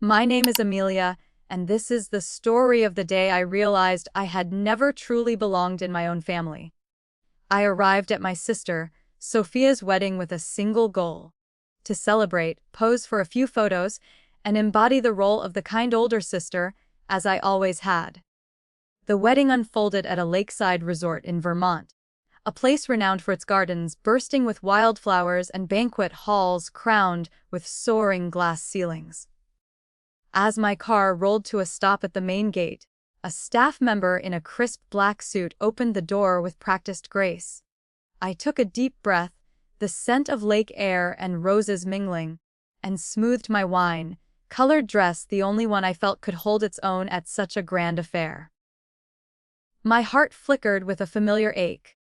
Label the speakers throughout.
Speaker 1: My name is Amelia, and this is the story of the day I realized I had never truly belonged in my own family. I arrived at my sister, Sophia's wedding with a single goal: to celebrate, pose for a few photos, and embody the role of the kind older sister, as I always had. The wedding unfolded at a lakeside resort in Vermont, a place renowned for its gardens bursting with wildflowers and banquet halls crowned with soaring glass ceilings. As my car rolled to a stop at the main gate, a staff member in a crisp black suit opened the door with practiced grace. I took a deep breath, the scent of lake air and roses mingling, and smoothed my wine-colored dress, the only one I felt could hold its own at such a grand affair. My heart flickered with a familiar ache,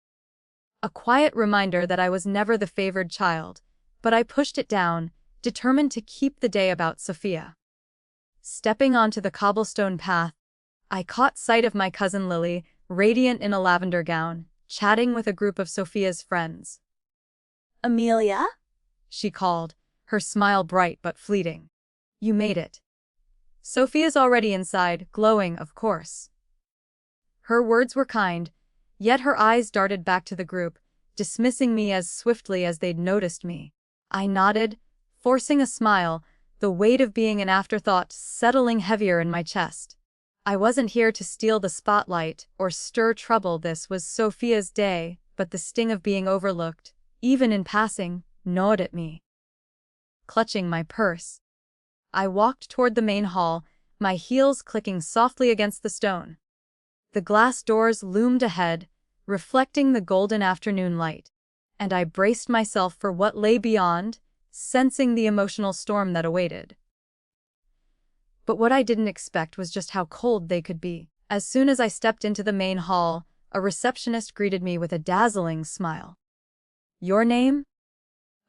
Speaker 1: a quiet reminder that I was never the favored child, but I pushed it down, determined to keep the day about Sophia. Stepping onto the cobblestone path, I caught sight of my cousin Lily, radiant in a lavender gown, chatting with a group of Sophia's friends.
Speaker 2: "Amelia?"
Speaker 1: she called, her smile bright but fleeting. "You made it." "Sophia's already inside, glowing, of course." Her words were kind, yet her eyes darted back to the group, dismissing me as swiftly as they'd noticed me. I nodded, forcing a smile, the weight of being an afterthought settling heavier in my chest. I wasn't here to steal the spotlight or stir trouble. This was Sophia's day, but the sting of being overlooked, even in passing, gnawed at me. Clutching my purse, I walked toward the main hall, my heels clicking softly against the stone. The glass doors loomed ahead, reflecting the golden afternoon light, and I braced myself for what lay beyond, sensing the emotional storm that awaited. But what I didn't expect was just how cold they could be. As soon as I stepped into the main hall, a receptionist greeted me with a dazzling smile. "Your name?"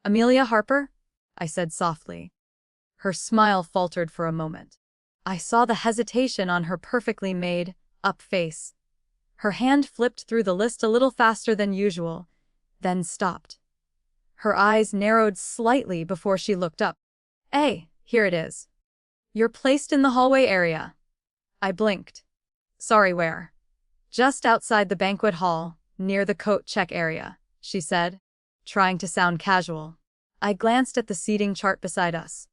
Speaker 1: "Amelia Harper," I said softly. Her smile faltered for a moment. I saw the hesitation on her perfectly made-up face. Her hand flipped through the list a little faster than usual, then stopped. Her eyes narrowed slightly before she looked up. Here it is. You're placed in the hallway area." I blinked. "Sorry, where?" "Just outside the banquet hall, near the coat check area," she said, trying to sound casual. I glanced at the seating chart beside us.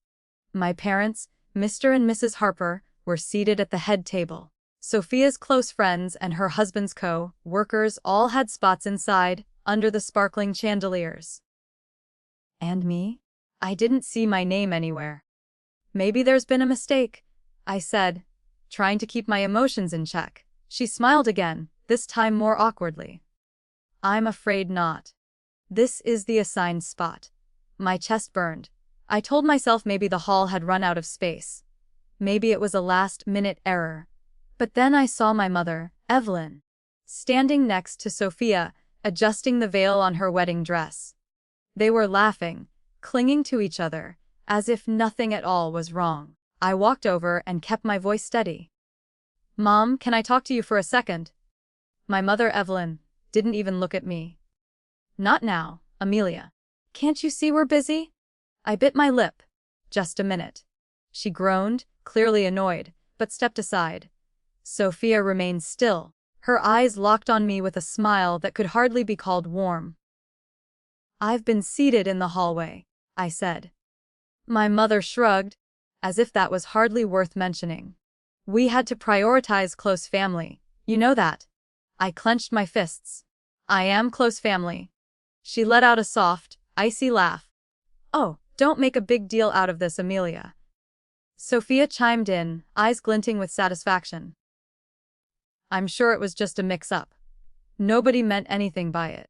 Speaker 1: My parents, Mr. and Mrs. Harper, were seated at the head table. Sophia's close friends and her husband's co-workers all had spots inside, under the sparkling chandeliers. And me? I didn't see my name anywhere. "Maybe there's been a mistake," I said, trying to keep my emotions in check. She smiled again, this time more awkwardly. "I'm afraid not. This is the assigned spot." My chest burned. I told myself maybe the hall had run out of space. Maybe it was a last-minute error. But then I saw my mother, Evelyn, standing next to Sophia, adjusting the veil on her wedding dress. They were laughing, clinging to each other, as if nothing at all was wrong. I walked over and kept my voice steady. "Mom, can I talk to you for a second?" My mother, Evelyn, didn't even look at me. "Not now, Amelia. Can't you see we're busy?" I bit my lip. "Just a minute." She groaned, clearly annoyed, but stepped aside. Sophia remained still, her eyes locked on me with a smile that could hardly be called warm. "I've been seated in the hallway," I said. My mother shrugged, as if that was hardly worth mentioning. "We had to prioritize close family, you know that." I clenched my fists. "I am close family." She let out a soft, icy laugh. "Oh, don't make a big deal out of this, Amelia." Sophia chimed in, eyes glinting with satisfaction. "I'm sure it was just a mix-up. Nobody meant anything by it.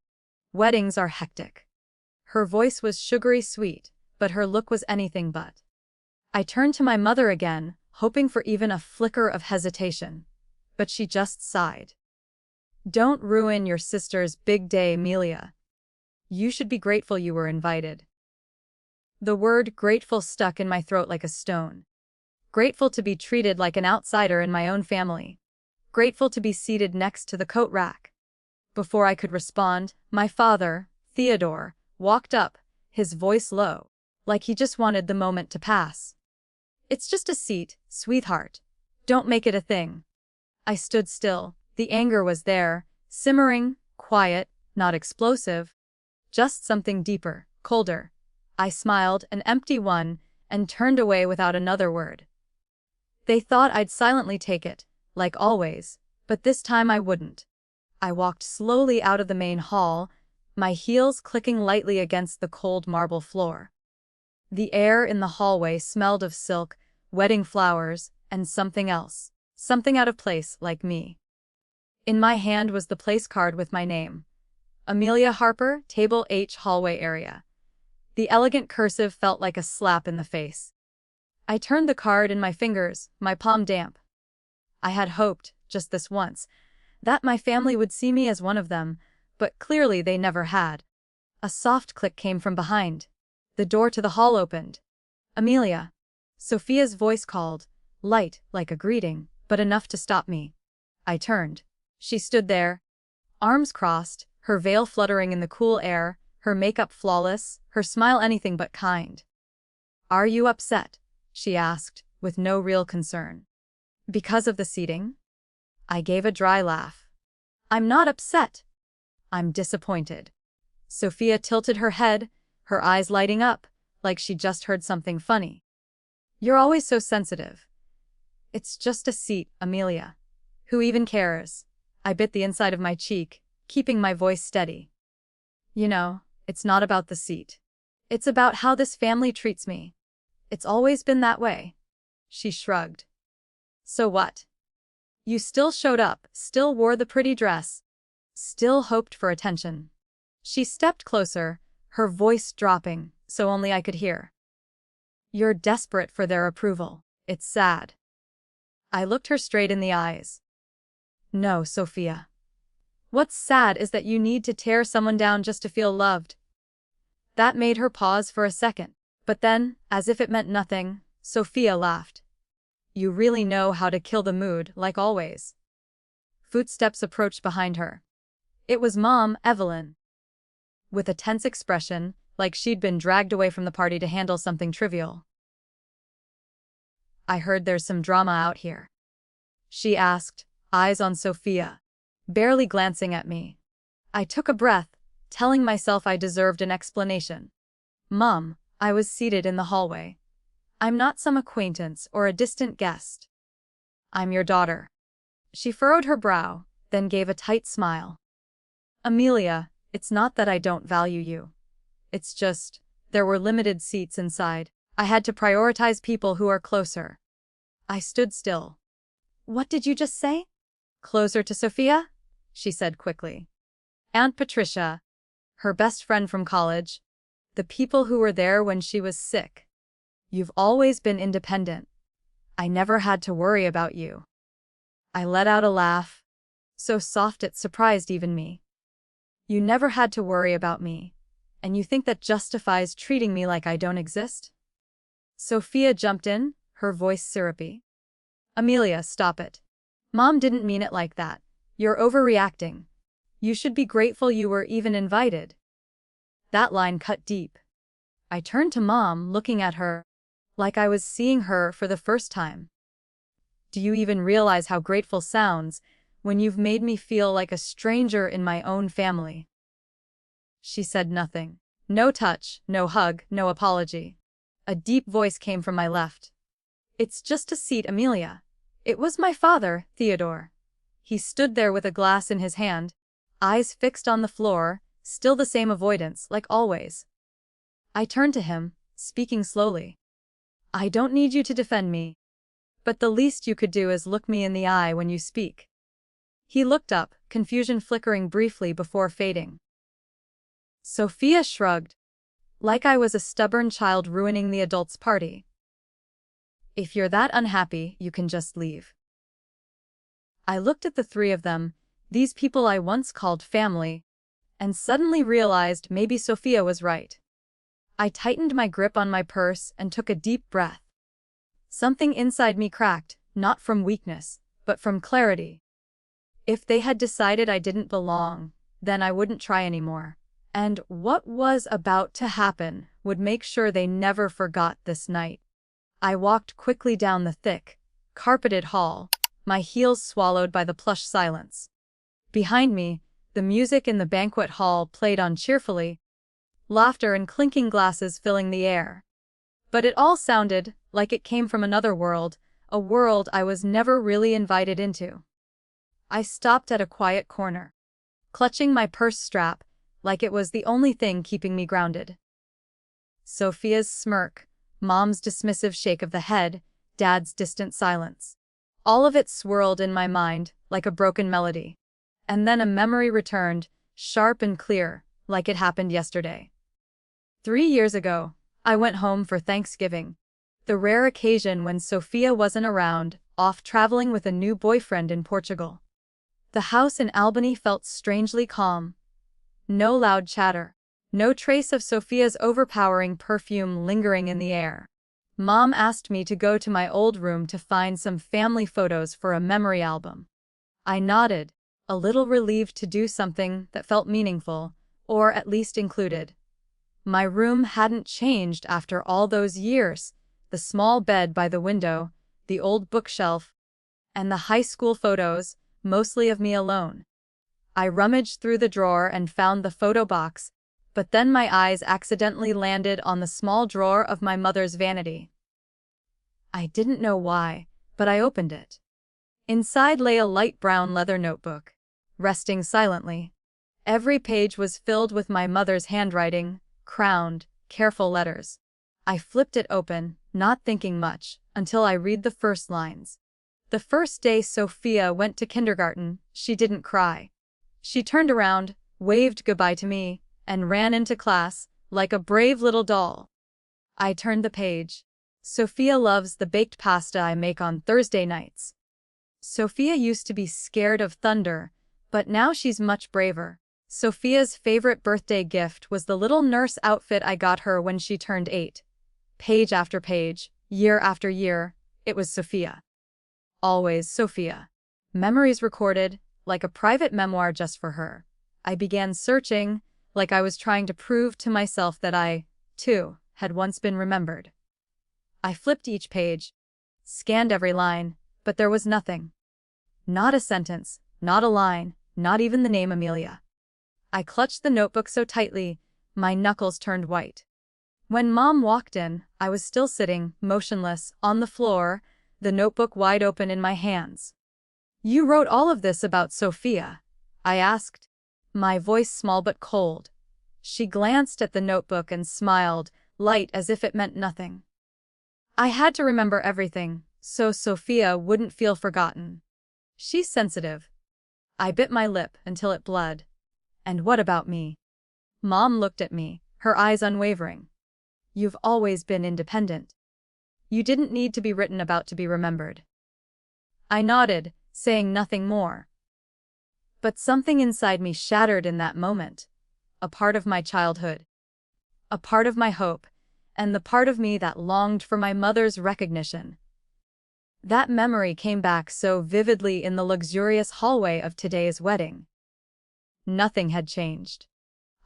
Speaker 1: Weddings are hectic." Her voice was sugary sweet, but her look was anything but. I turned to my mother again, hoping for even a flicker of hesitation. But she just sighed. "Don't ruin your sister's big day, Amelia. You should be grateful you were invited." The word grateful stuck in my throat like a stone. Grateful to be treated like an outsider in my own family. Grateful to be seated next to the coat rack. Before I could respond, my father, Theodore, walked up, his voice low, like he just wanted the moment to pass. It's just a seat, sweetheart. Don't make it a thing. I stood still. The anger was there, simmering, quiet, not explosive. Just something deeper, colder. I smiled, an empty one, and turned away without another word. They thought I'd silently take it, like always, but this time I wouldn't. I walked slowly out of the main hall, my heels clicking lightly against the cold marble floor. The air in the hallway smelled of silk, wedding flowers, and something else. Something out of place, like me. In my hand was the place card with my name. Amelia Harper, Table H, hallway area. The elegant cursive felt like a slap in the face. I turned the card in my fingers, my palm damp. I had hoped, just this once, that my family would see me as one of them, but clearly they never had. A soft click came from behind. The door to the hall opened. Amelia. Sophia's voice called, light, like a greeting, but enough to stop me. I turned. She stood there, arms crossed, her veil fluttering in the cool air, her makeup flawless, her smile anything but kind. "Are you upset?" she asked, with no real concern. "Because of the seating?" I gave a dry laugh. "I'm not upset. I'm disappointed." Sophia tilted her head, her eyes lighting up, like she just heard something funny. "You're always so sensitive." "It's just a seat, Amelia. Who even cares?" I bit the inside of my cheek, keeping my voice steady. "You know, it's not about the seat. It's about how this family treats me. It's always been that way." She shrugged. "So what? You still showed up, still wore the pretty dress, still hoped for attention." She stepped closer, her voice dropping, so only I could hear. "You're desperate for their approval. It's sad." I looked her straight in the eyes. "No, Sophia. What's sad is that you need to tear someone down just to feel loved." That made her pause for a second, but then, as if it meant nothing, Sophia laughed. "You really know how to kill the mood, like always." Footsteps approached behind her. It was Mom, Evelyn. With a tense expression, like she'd been dragged away from the party to handle something trivial. "I heard there's some drama out here," she asked, eyes on Sophia, barely glancing at me. I took a breath, telling myself I deserved an explanation. "Mom," I was seated in the hallway. "I'm not some acquaintance or a distant guest. I'm your daughter." She furrowed her brow, then gave a tight smile. "Amelia, it's not that I don't value you. It's just, there were limited seats inside. I had to prioritize people who are closer." I stood still. "What did you just say?" "Closer to Sophia?" she said quickly. "Aunt Patricia, her best friend from college, the people who were there when she was sick. You've always been independent. I never had to worry about you." I let out a laugh, so soft it surprised even me. "You never had to worry about me, and you think that justifies treating me like I don't exist?" Sophia jumped in, her voice syrupy. "Amelia, stop it. Mom didn't mean it like that. You're overreacting. You should be grateful you were even invited." That line cut deep. I turned to Mom, looking at her, like I was seeing her for the first time. "Do you even realize how grateful sounds when you've made me feel like a stranger in my own family?" She said nothing. No touch, no hug, no apology. A deep voice came from my left. "It's just a seat, Amelia. It was my father, Theodore." He stood there with a glass in his hand, eyes fixed on the floor, still the same avoidance, like always. I turned to him, speaking slowly. "I don't need you to defend me, but the least you could do is look me in the eye when you speak." He looked up, confusion flickering briefly before fading. Sophia shrugged, like I was a stubborn child ruining the adults' party. "If you're that unhappy, you can just leave." I looked at the three of them, these people I once called family, and suddenly realized maybe Sophia was right. I tightened my grip on my purse and took a deep breath. Something inside me cracked, not from weakness, but from clarity. If they had decided I didn't belong, then I wouldn't try anymore. And what was about to happen would make sure they never forgot this night. I walked quickly down the thick, carpeted hall, my heels swallowed by the plush silence. Behind me, the music in the banquet hall played on cheerfully, laughter and clinking glasses filling the air. But it all sounded like it came from another world, a world I was never really invited into. I stopped at a quiet corner, clutching my purse strap like it was the only thing keeping me grounded. Sophia's smirk, Mom's dismissive shake of the head, Dad's distant silence. All of it swirled in my mind like a broken melody. And then a memory returned, sharp and clear, like it happened yesterday. 3 years ago, I went home for Thanksgiving, the rare occasion when Sophia wasn't around, off traveling with a new boyfriend in Portugal. The house in Albany felt strangely calm. No loud chatter, no trace of Sophia's overpowering perfume lingering in the air. Mom asked me to go to my old room to find some family photos for a memory album. I nodded, a little relieved to do something that felt meaningful, or at least included. My room hadn't changed after all those years, the small bed by the window, the old bookshelf, and the high school photos, mostly of me alone. I rummaged through the drawer and found the photo box, but then my eyes accidentally landed on the small drawer of my mother's vanity. I didn't know why, but I opened it. Inside lay a light brown leather notebook, resting silently. Every page was filled with my mother's handwriting, crowned, careful letters. I flipped it open, not thinking much, until I read the first lines. The first day Sophia went to kindergarten, she didn't cry. She turned around, waved goodbye to me, and ran into class, like a brave little doll. I turned the page. Sophia loves the baked pasta I make on Thursday nights. Sophia used to be scared of thunder, but now she's much braver. Sophia's favorite birthday gift was the little nurse outfit I got her when she turned 8. Page after page, year after year, it was Sophia. Always Sophia. Memories recorded, like a private memoir just for her. I began searching, like I was trying to prove to myself that I, too, had once been remembered. I flipped each page, scanned every line, but there was nothing. Not a sentence, not a line, not even the name Amelia. I clutched the notebook so tightly, my knuckles turned white. When Mom walked in, I was still sitting, motionless, on the floor, the notebook wide open in my hands. "You wrote all of this about Sophia?" I asked, my voice small but cold. She glanced at the notebook and smiled, light as if it meant nothing. I had to remember everything, so Sophia wouldn't feel forgotten. She's sensitive. I bit my lip until it bled. And what about me? Mom looked at me, her eyes unwavering. You've always been independent. You didn't need to be written about to be remembered. I nodded, saying nothing more. But something inside me shattered in that moment. A part of my childhood. A part of my hope, and the part of me that longed for my mother's recognition. That memory came back so vividly in the luxurious hallway of today's wedding. Nothing had changed.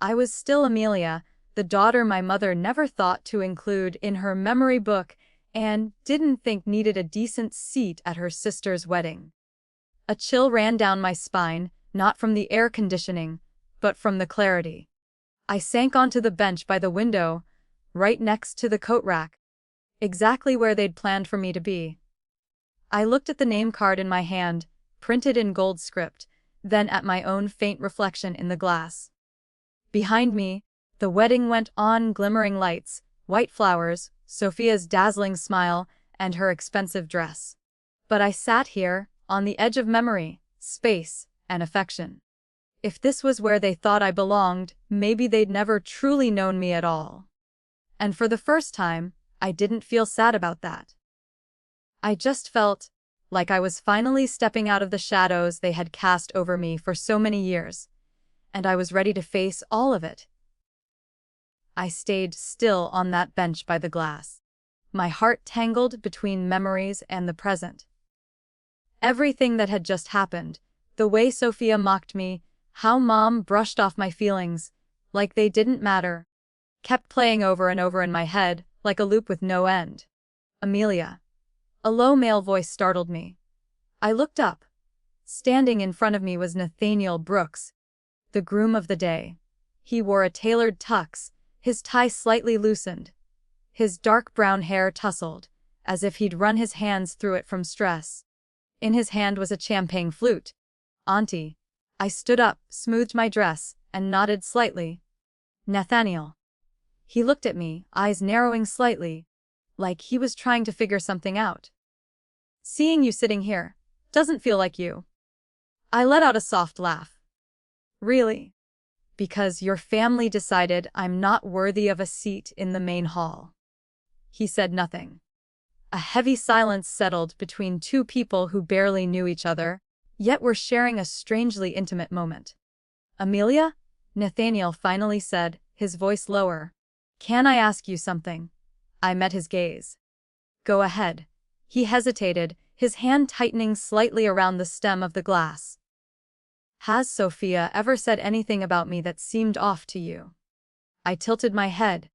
Speaker 1: I was still Amelia, the daughter my mother never thought to include in her memory book and didn't think needed a decent seat at her sister's wedding. A chill ran down my spine, not from the air conditioning, but from the clarity. I sank onto the bench by the window, right next to the coat rack, exactly where they'd planned for me to be. I looked at the name card in my hand, printed in gold script, then at my own faint reflection in the glass. Behind me, the wedding went on, glimmering lights, white flowers, Sophia's dazzling smile, and her expensive dress. But I sat here, on the edge of memory, space, and affection. If this was where they thought I belonged, maybe they'd never truly known me at all. And for the first time, I didn't feel sad about that. I just felt like I was finally stepping out of the shadows they had cast over me for so many years, and I was ready to face all of it. I stayed still on that bench by the glass, my heart tangled between memories and the present. Everything that had just happened, the way Sophia mocked me, how Mom brushed off my feelings, like they didn't matter, kept playing over and over in my head, like a loop with no end. Amelia. A low male voice startled me. I looked up. Standing in front of me was Nathaniel Brooks, the groom of the day. He wore a tailored tux, his tie slightly loosened, his dark brown hair tousled, as if he'd run his hands through it from stress. In his hand was a champagne flute. Auntie. I stood up, smoothed my dress, and nodded slightly. Nathaniel. He looked at me, eyes narrowing slightly, like he was trying to figure something out. Seeing you sitting here doesn't feel like you. I let out a soft laugh. Really? Because your family decided I'm not worthy of a seat in the main hall. He said nothing. A heavy silence settled between two people who barely knew each other, yet were sharing a strangely intimate moment. Amelia? Nathaniel finally said, his voice lower. Can I ask you something? I met his gaze. Go ahead. He hesitated, his hand tightening slightly around the stem of the glass. Has Sophia ever said anything about me that seemed off to you? I tilted my head.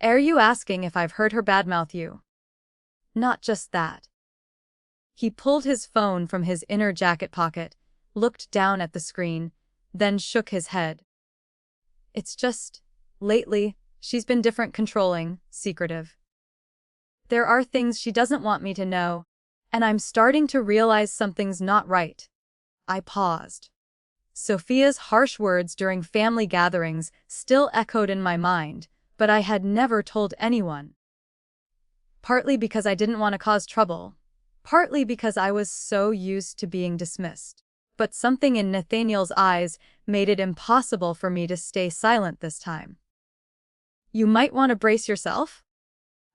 Speaker 1: Are you asking if I've heard her badmouth you? Not just that. He pulled his phone from his inner jacket pocket, looked down at the screen, then shook his head. It's just, lately, she's been different, controlling, secretive. There are things she doesn't want me to know, and I'm starting to realize something's not right. I paused. Sophia's harsh words during family gatherings still echoed in my mind, but I had never told anyone. Partly because I didn't want to cause trouble, partly because I was so used to being dismissed. But something in Nathaniel's eyes made it impossible for me to stay silent this time. You might want to brace yourself,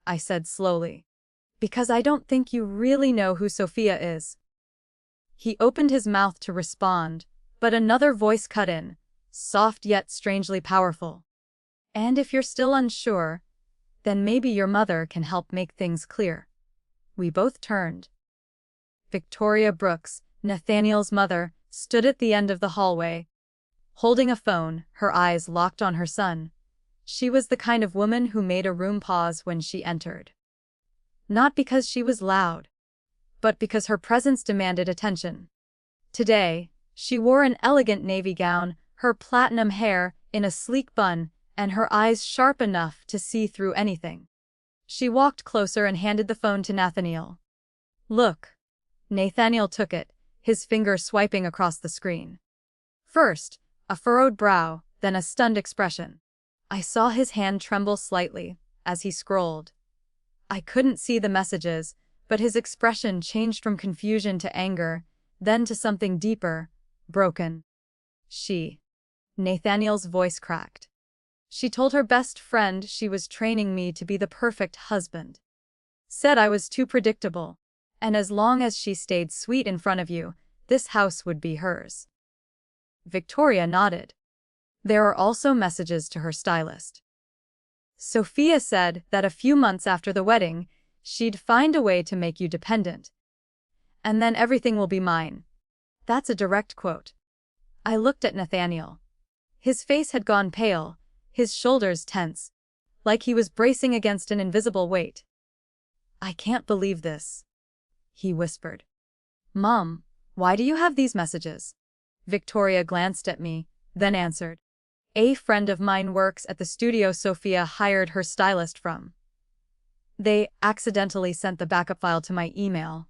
Speaker 1: I said slowly, because I don't think you really know who Sophia is. He opened his mouth to respond, but another voice cut in, soft yet strangely powerful. And if you're still unsure, then maybe your mother can help make things clear. We both turned. Victoria Brooks, Nathaniel's mother, stood at the end of the hallway, holding a phone, her eyes locked on her son. She was the kind of woman who made a room pause when she entered. Not because she was loud, but because her presence demanded attention. Today, she wore an elegant navy gown, her platinum hair in a sleek bun, and her eyes sharp enough to see through anything. She walked closer and handed the phone to Nathaniel. Look. Nathaniel took it, his finger swiping across the screen. First, a furrowed brow, then a stunned expression. I saw his hand tremble slightly as he scrolled. I couldn't see the messages, but his expression changed from confusion to anger, then to something deeper, broken. She. Nathaniel's voice cracked. She told her best friend she was training me to be the perfect husband. Said I was too predictable, and as long as she stayed sweet in front of you, this house would be hers. Victoria nodded. There are also messages to her stylist. Sophia said that a few months after the wedding, she'd find a way to make you dependent. And then everything will be mine. That's a direct quote. I looked at Nathaniel. His face had gone pale, his shoulders tense, like he was bracing against an invisible weight. I can't believe this, he whispered. Mom, why do you have these messages? Victoria glanced at me, then answered. A friend of mine works at the studio Sophia hired her stylist from. They accidentally sent the backup file to my email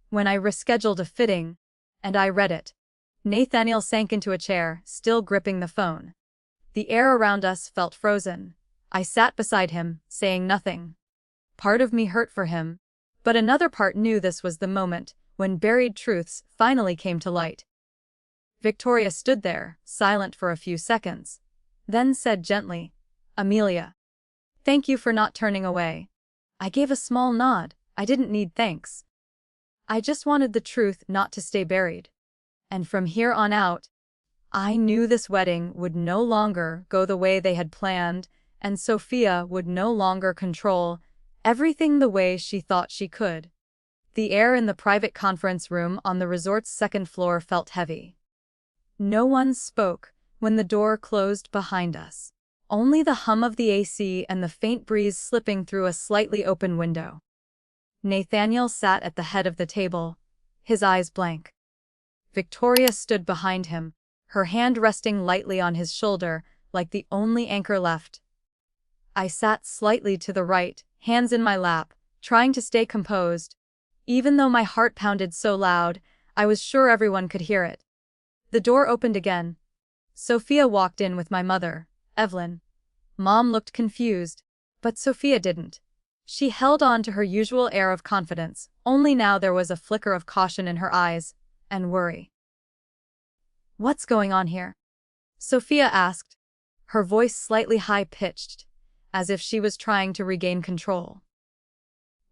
Speaker 1: when I rescheduled a fitting, and I read it. Nathaniel sank into a chair, still gripping the phone. The air around us felt frozen. I sat beside him, saying nothing. Part of me hurt for him, but another part knew this was the moment when buried truths finally came to light. Victoria stood there, silent for a few seconds, then said gently, Amelia. Thank you for not turning away. I gave a small nod. I didn't need thanks. I just wanted the truth not to stay buried. And from here on out, I knew this wedding would no longer go the way they had planned, and Sophia would no longer control everything the way she thought she could. The air in the private conference room on the resort's second floor felt heavy. No one spoke when the door closed behind us. Only the hum of the AC and the faint breeze slipping through a slightly open window. Nathaniel sat at the head of the table, his eyes blank. Victoria stood behind him, her hand resting lightly on his shoulder, like the only anchor left. I sat slightly to the right, hands in my lap, trying to stay composed. Even though my heart pounded so loud, I was sure everyone could hear it. The door opened again. Sophia walked in with my mother, Evelyn. Mom looked confused, but Sophia didn't. She held on to her usual air of confidence, only now there was a flicker of caution in her eyes, and worry. "What's going on here?" Sophia asked, her voice slightly high-pitched, as if she was trying to regain control.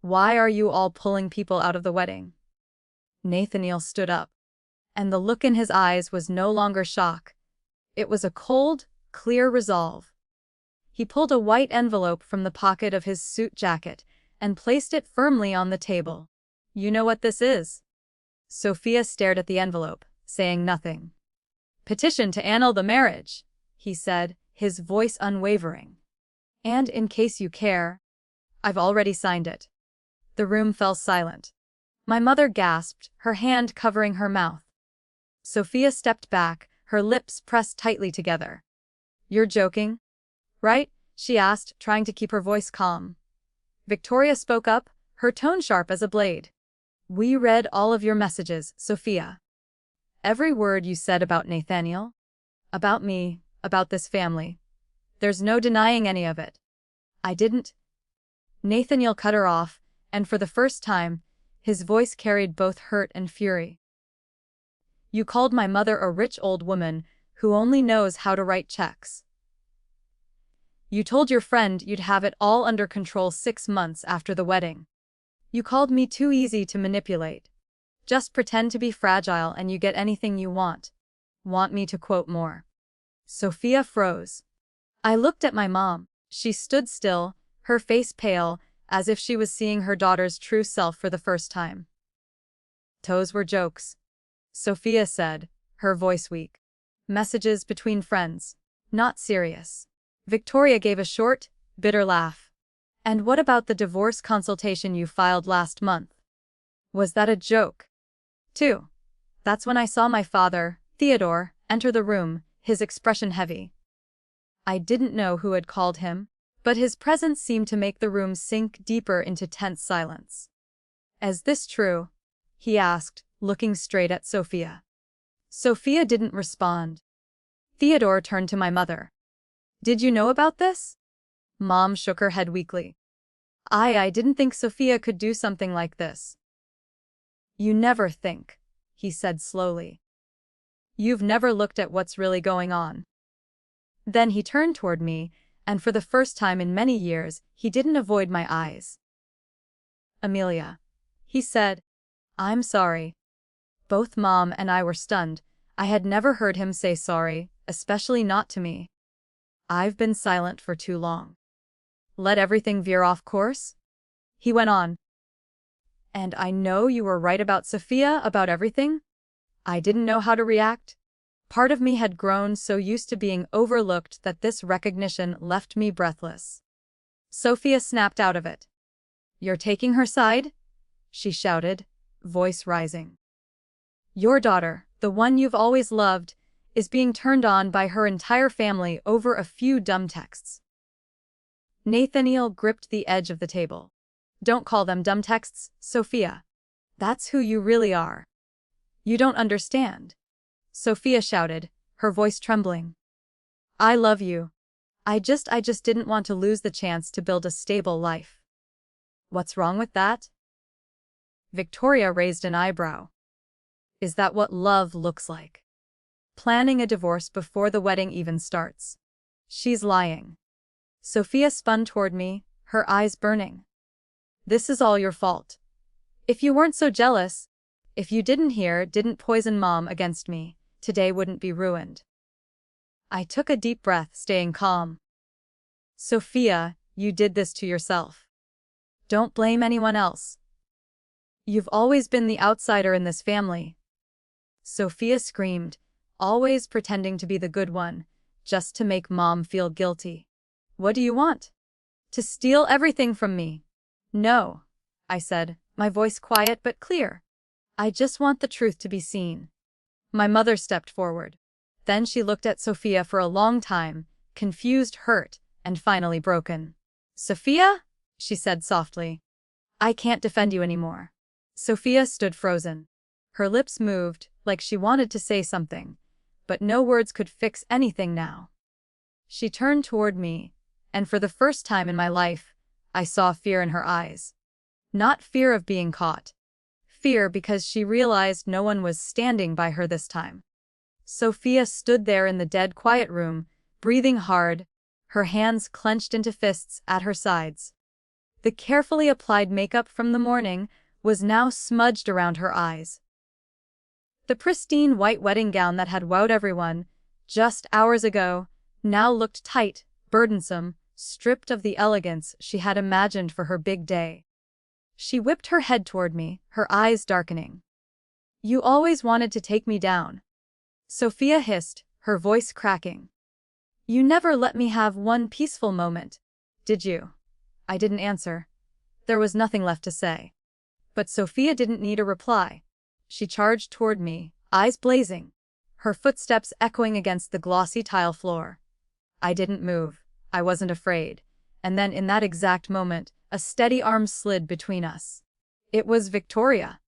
Speaker 1: "Why are you all pulling people out of the wedding?" Nathaniel stood up, and the look in his eyes was no longer shock. It was a cold, clear resolve. He pulled a white envelope from the pocket of his suit jacket and placed it firmly on the table. "You know what this is?" Sophia stared at the envelope, saying nothing. "Petition to annul the marriage," he said, his voice unwavering. "And in case you care, I've already signed it." The room fell silent. My mother gasped, her hand covering her mouth. Sophia stepped back, her lips pressed tightly together. "You're joking, right?" she asked, trying to keep her voice calm. Victoria spoke up, her tone sharp as a blade. "We read all of your messages, Sophia. Every word you said about Nathaniel, about me, about this family. There's no denying any of it." "I didn't." Nathaniel cut her off, and for the first time, his voice carried both hurt and fury. "You called my mother a rich old woman who only knows how to write checks. You told your friend you'd have it all under control 6 months after the wedding. You called me too easy to manipulate. Just pretend to be fragile and you get anything you want. Want me to quote more?" Sophia froze. I looked at my mom. She stood still, her face pale, as if she was seeing her daughter's true self for the first time. "Those were jokes," Sophia said, her voice weak. "Messages between friends. Not serious." Victoria gave a short, bitter laugh. "And what about the divorce consultation you filed last month? Was that a joke, too?" That's when I saw my father, Theodore, enter the room, his expression heavy. I didn't know who had called him, but his presence seemed to make the room sink deeper into tense silence. "Is this true?" he asked, looking straight at Sophia. Sophia didn't respond. Theodore turned to my mother. "Did you know about this?" Mom shook her head weakly. I didn't think Sophia could do something like this." "You never think," he said slowly. "You've never looked at what's really going on." Then he turned toward me, and for the first time in many years, he didn't avoid my eyes. "Amelia," he said, "I'm sorry." Both Mom and I were stunned. I had never heard him say sorry, especially not to me. "I've been silent for too long. Let everything veer off course?" he went on. "And I know you were right about Sophia, about everything." I didn't know how to react. Part of me had grown so used to being overlooked that this recognition left me breathless. Sophia snapped out of it. "You're taking her side?" she shouted, voice rising. "Your daughter, the one you've always loved, is being turned on by her entire family over a few dumb texts." Nathaniel gripped the edge of the table. "Don't call them dumb texts, Sophia. That's who you really are. You don't understand," Sophia shouted, her voice trembling. "I love you. I just didn't want to lose the chance to build a stable life." "What's wrong with that?" Victoria raised an eyebrow. "Is that what love looks like? Planning a divorce before the wedding even starts? She's lying." Sophia spun toward me, her eyes burning. "This is all your fault. If you weren't so jealous, if you didn't poison Mom against me, today wouldn't be ruined." I took a deep breath, staying calm. "Sophia, you did this to yourself. Don't blame anyone else. You've always been the outsider in this family." Sophia screamed, always pretending to be the good one, just to make Mom feel guilty. "What do you want? To steal everything from me?" "No," I said, my voice quiet but clear. I just want the truth to be seen. My mother stepped forward. Then she looked at Sophia for a long time, confused, hurt, and finally broken. "Sophia?" she said softly. "I can't defend you anymore." Sophia stood frozen. Her lips moved, like she wanted to say something, but no words could fix anything now. She turned toward me, and for the first time in my life, I saw fear in her eyes. Not fear of being caught. Fear because she realized no one was standing by her this time. Sophia stood there in the dead quiet room, breathing hard, her hands clenched into fists at her sides. The carefully applied makeup from the morning was now smudged around her eyes. The pristine white wedding gown that had wowed everyone just hours ago now looked tight, burdensome, stripped of the elegance she had imagined for her big day. She whipped her head toward me, her eyes darkening. "You always wanted to take me down," Sophia hissed, her voice cracking. "You never let me have one peaceful moment, did you?" I didn't answer. There was nothing left to say. But Sophia didn't need a reply. She charged toward me, eyes blazing, her footsteps echoing against the glossy tile floor. I didn't move. I wasn't afraid. And then in that exact moment, a steady arm slid between us. It was Victoria.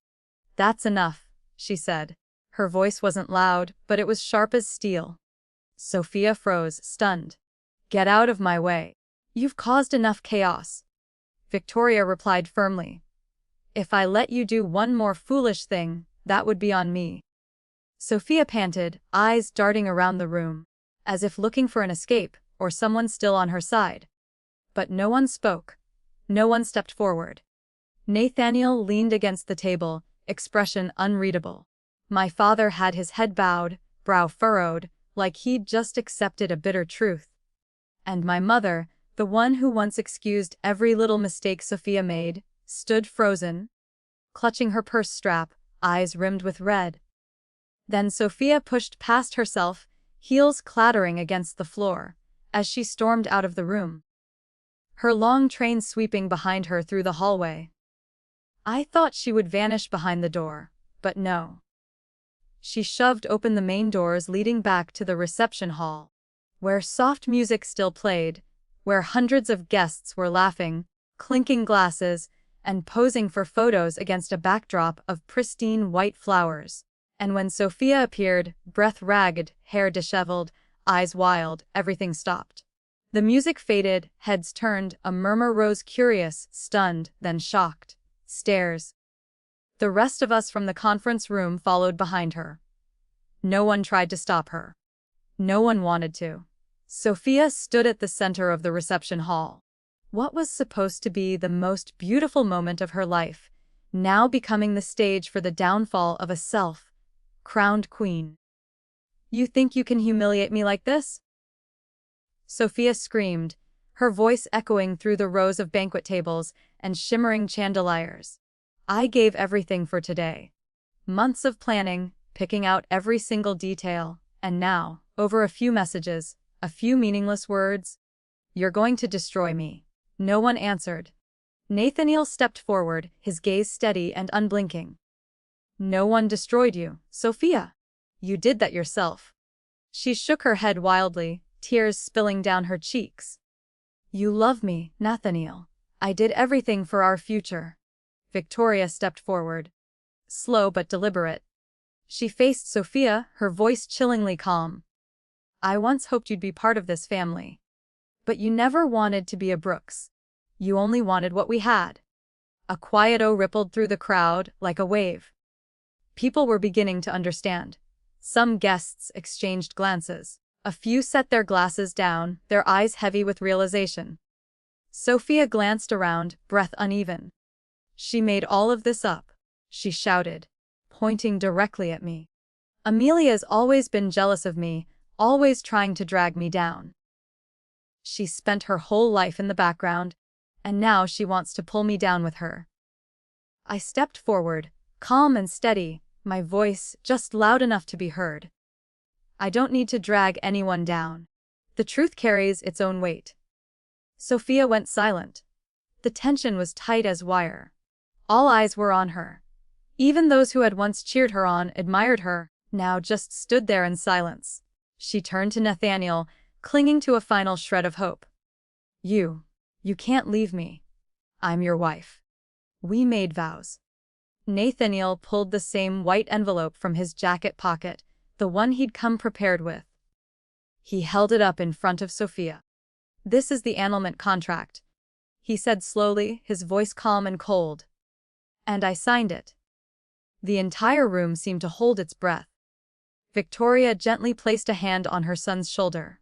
Speaker 1: "That's enough," she said. Her voice wasn't loud, but it was sharp as steel. Sophia froze, stunned. "Get out of my way. You've caused enough chaos." Victoria replied firmly. "If I let you do one more foolish thing, that would be on me." Sophia panted, eyes darting around the room, as if looking for an escape or someone still on her side. But no one spoke. No one stepped forward. Nathaniel leaned against the table, expression unreadable. My father had his head bowed, brow furrowed, like he'd just accepted a bitter truth. And my mother, the one who once excused every little mistake Sophia made, stood frozen, clutching her purse strap, eyes rimmed with red. Then Sophia pushed past herself, heels clattering against the floor, as she stormed out of the room. Her long train sweeping behind her through the hallway. I thought she would vanish behind the door, but no. She shoved open the main doors leading back to the reception hall, where soft music still played, where hundreds of guests were laughing, clinking glasses, and posing for photos against a backdrop of pristine white flowers. And when Sophia appeared, breath ragged, hair disheveled, eyes wild, everything stopped. The music faded, heads turned, a murmur rose, curious, stunned, then shocked. Stares. The rest of us from the conference room followed behind her. No one tried to stop her. No one wanted to. Sophia stood at the center of the reception hall. What was supposed to be the most beautiful moment of her life, now becoming the stage for the downfall of a self-crowned queen. "You think you can humiliate me like this?" Sophia screamed, her voice echoing through the rows of banquet tables and shimmering chandeliers. "I gave everything for today. Months of planning, picking out every single detail, and now, over a few messages, a few meaningless words, you're going to destroy me." No one answered. Nathaniel stepped forward, his gaze steady and unblinking. "No one destroyed you, Sophia. You did that yourself." She shook her head wildly, tears spilling down her cheeks. "You love me, Nathaniel. I did everything for our future." Victoria stepped forward. Slow but deliberate. She faced Sophia, her voice chillingly calm. "I once hoped you'd be part of this family. But you never wanted to be a Brooks. You only wanted what we had." A quiet "oh" rippled through the crowd like a wave. People were beginning to understand. Some guests exchanged glances. A few set their glasses down, their eyes heavy with realization. Sophia glanced around, breath uneven. "She made all of this up," she shouted, pointing directly at me. "Amelia's always been jealous of me, always trying to drag me down. She spent her whole life in the background, and now she wants to pull me down with her." I stepped forward, calm and steady, my voice just loud enough to be heard. "I don't need to drag anyone down. The truth carries its own weight." Sophia went silent. The tension was tight as wire. All eyes were on her. Even those who had once cheered her on, admired her, now just stood there in silence. She turned to Nathaniel, clinging to a final shred of hope. You can't leave me. I'm your wife. We made vows. Nathaniel pulled the same white envelope from his jacket pocket, the one he'd come prepared with. He held it up in front of Sophia. This is the annulment contract, he said slowly, his voice calm and cold. And I signed it. The entire room seemed to hold its breath. Victoria gently placed a hand on her son's shoulder.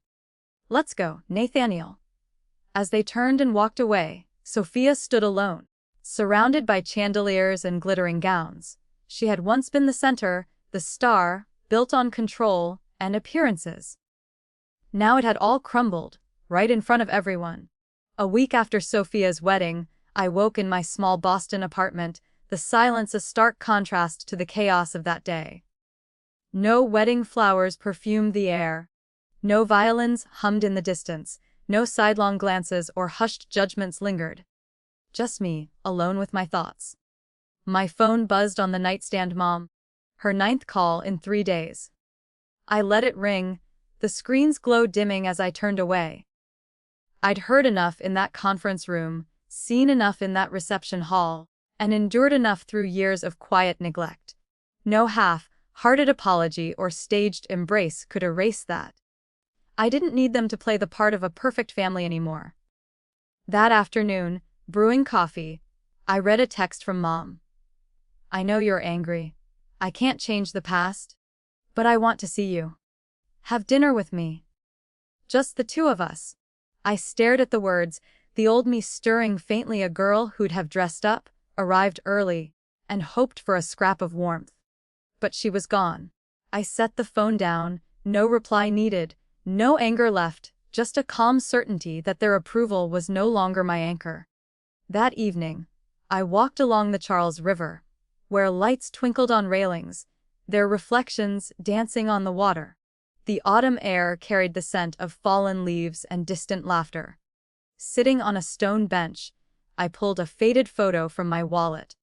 Speaker 1: Let's go, Nathaniel. As they turned and walked away, Sophia stood alone, surrounded by chandeliers and glittering gowns. She had once been the center, the star, built on control and appearances. Now it had all crumbled, right in front of everyone. A week after Sophia's wedding, I woke in my small Boston apartment, the silence a stark contrast to the chaos of that day. No wedding flowers perfumed the air. No violins hummed in the distance. No sidelong glances or hushed judgments lingered. Just me, alone with my thoughts. My phone buzzed on the nightstand. Mom. Her 9th call in 3 days. I let it ring, the screen's glow dimming as I turned away. I'd heard enough in that conference room, seen enough in that reception hall, and endured enough through years of quiet neglect. No half-hearted apology or staged embrace could erase that. I didn't need them to play the part of a perfect family anymore. That afternoon, brewing coffee, I read a text from Mom. I know you're angry. I can't change the past. But I want to see you. Have dinner with me. Just the two of us. I stared at the words, the old me stirring faintly. A girl who'd have dressed up, arrived early, and hoped for a scrap of warmth. But she was gone. I set the phone down, no reply needed, no anger left, just a calm certainty that their approval was no longer my anchor. That evening, I walked along the Charles River, where lights twinkled on railings, their reflections dancing on the water. The autumn air carried the scent of fallen leaves and distant laughter. Sitting on a stone bench, I pulled a faded photo from my wallet.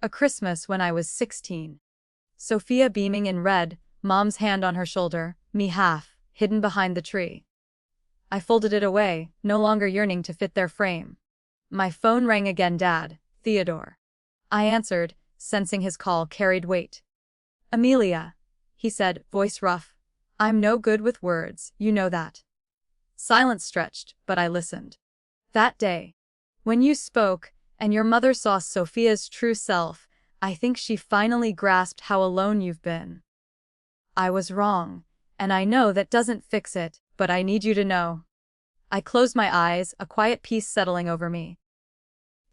Speaker 1: A Christmas when I was 16. Sophia beaming in red, Mom's hand on her shoulder, me half hidden behind the tree. I folded it away, no longer yearning to fit their frame. My phone rang again. Dad, Theodore. I answered, sensing his call carried weight. Amelia, he said, voice rough. I'm no good with words, you know that. Silence stretched, but I listened. That day, when you spoke, and your mother saw Sophia's true self, I think she finally grasped how alone you've been. I was wrong, and I know that doesn't fix it, but I need you to know. I closed my eyes, a quiet peace settling over me.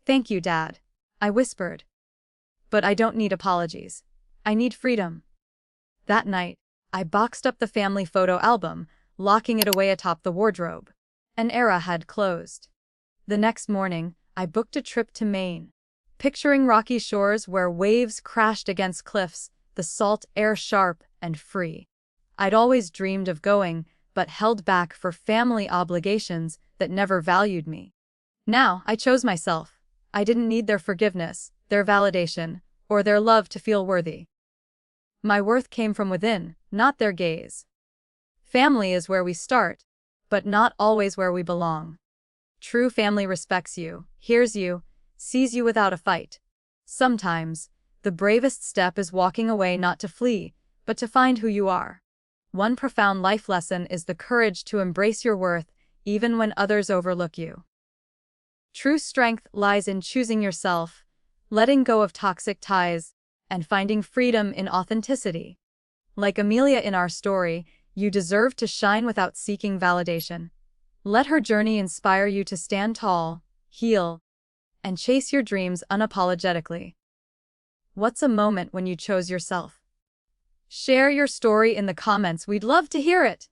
Speaker 1: Thank you, Dad, I whispered. But I don't need apologies. I need freedom. That night, I boxed up the family photo album, locking it away atop the wardrobe. An era had closed. The next morning, I booked a trip to Maine. Picturing rocky shores where waves crashed against cliffs, the salt air sharp and free. I'd always dreamed of going, but held back for family obligations that never valued me. Now, I chose myself. I didn't need their forgiveness, their validation, or their love to feel worthy. My worth came from within, not their gaze. Family is where we start, but not always where we belong. True family respects you, hears you, sees you without a fight. Sometimes, the bravest step is walking away, not to flee, but to find who you are. One profound life lesson is the courage to embrace your worth, even when others overlook you. True strength lies in choosing yourself, letting go of toxic ties, and finding freedom in authenticity. Like Amelia in our story, you deserve to shine without seeking validation. Let her journey inspire you to stand tall, heal, and chase your dreams unapologetically. What's a moment when you chose yourself? Share your story in the comments, we'd love to hear it.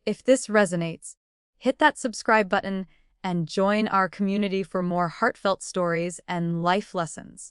Speaker 1: If this resonates, hit that subscribe button and join our community for more heartfelt stories and life lessons.